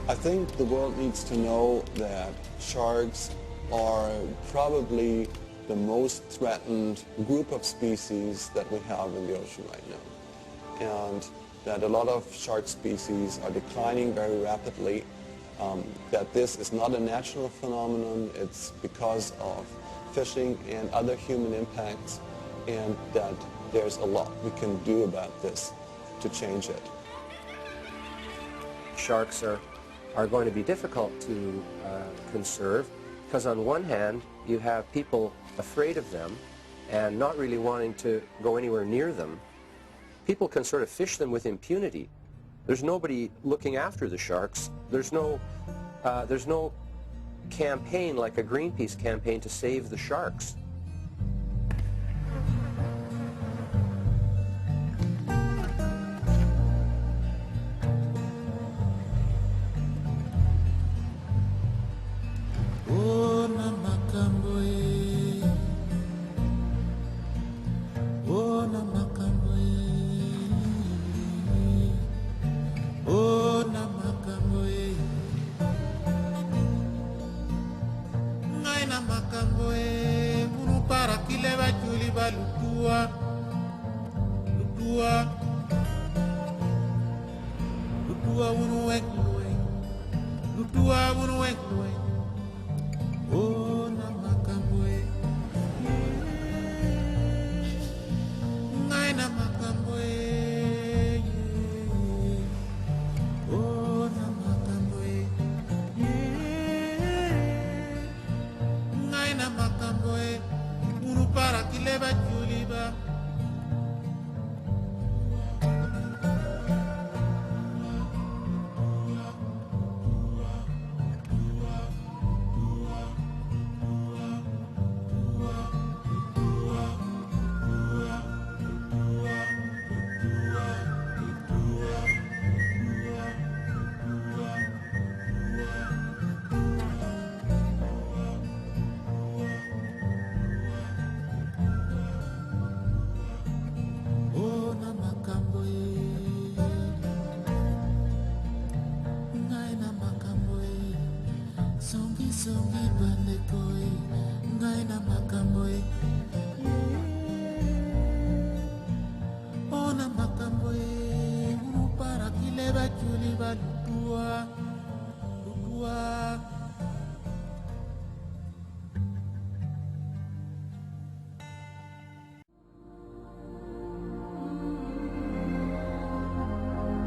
I think the world needs to know that sharks are probably the most threatened group of species that we have in the ocean right now. And that a lot of shark species are declining very rapidly, that this is not a natural phenomenon, it's because of fishing and other human impacts, and that there's a lot we can do about this to change it. Sharks are going to be difficult to conserve because on one hand you have people afraid of them and not really wanting to go anywhere near them. People can sort of fish them with impunity. There's nobody looking after the sharks. There's no campaign like a Greenpeace campaign to save the sharks.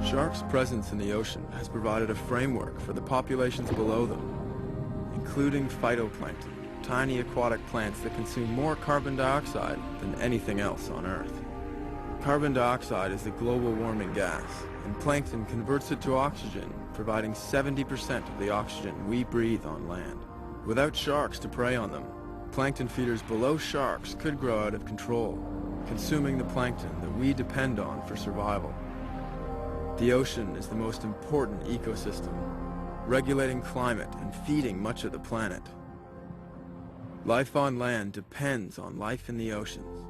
Sharks' presence in the ocean has provided a framework for the populations below them, including phytoplankton, tiny aquatic plants that consume more carbon dioxide than anything else on Earth. Carbon dioxide is the global warming gas, and plankton converts it to oxygen, providing 70% of the oxygen we breathe on land. Without sharks to prey on them, plankton feeders below sharks could grow out of control, consuming the plankton that we depend on for survival. The ocean is the most important ecosystem, regulating climate and feeding much of the planet. Life on land depends on life in the oceans.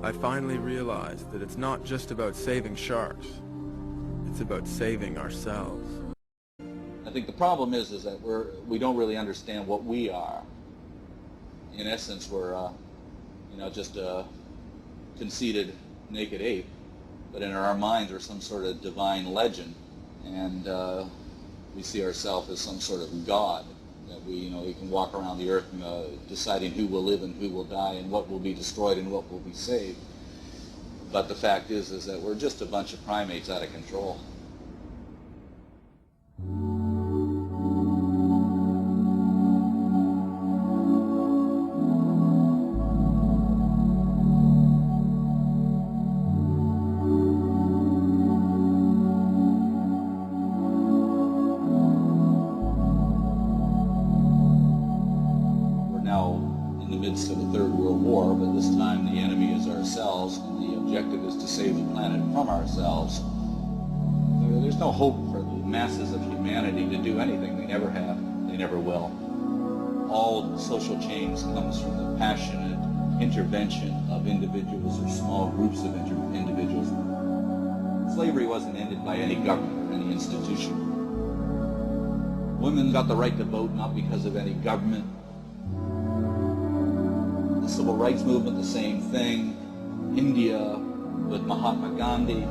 I finally realized that it's not just about saving sharks, it's about saving ourselves. I think the problem is that we don't really understand what we are. In essence, we're just a conceited naked ape. But in our minds we're some sort of divine legend, and we see ourselves as some sort of god, that we can walk around the earth deciding who will live and who will die and what will be destroyed and what will be saved. But the fact is that we're just a bunch of primates out of control. Of the Third World War, but this time the enemy is ourselves, and the objective is to save the planet from ourselves. There's no hope for the masses of humanity to do anything. They never have. They never will. All social change comes from the passionate intervention of individuals or small groups of individuals. Slavery wasn't ended by any government or any institution. Women got the right to vote not because of any government. The civil rights movement, the same thing. India with Mahatma Gandhi.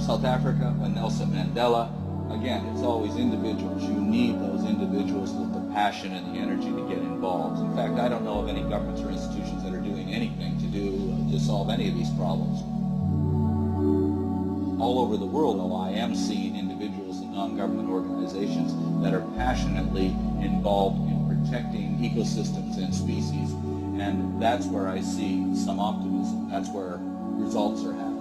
South Africa with Nelson Mandela. Again, it's always individuals. You need those individuals with the passion and the energy to get involved. In fact, I don't know of any governments or institutions that are doing anything to solve any of these problems. All over the world, though, I am seeing individuals and non-government organizations that are passionately involved in protecting ecosystems and species, and that's where I see some optimism. That's where results are happening.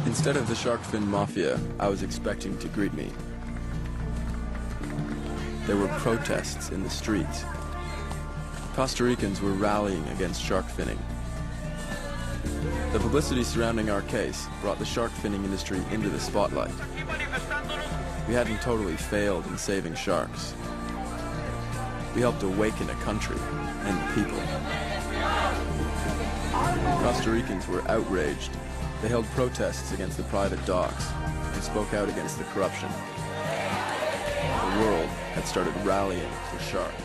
Instead of the shark fin mafia I was expecting to greet me, there were protests in the streets. Costa Ricans were rallying against shark finning. The publicity surrounding our case brought the shark finning industry into the spotlight. We hadn't totally failed in saving sharks. We helped awaken a country and people. Costa Ricans were outraged. They held protests against the private docks and spoke out against the corruption. The world had started rallying for sharks.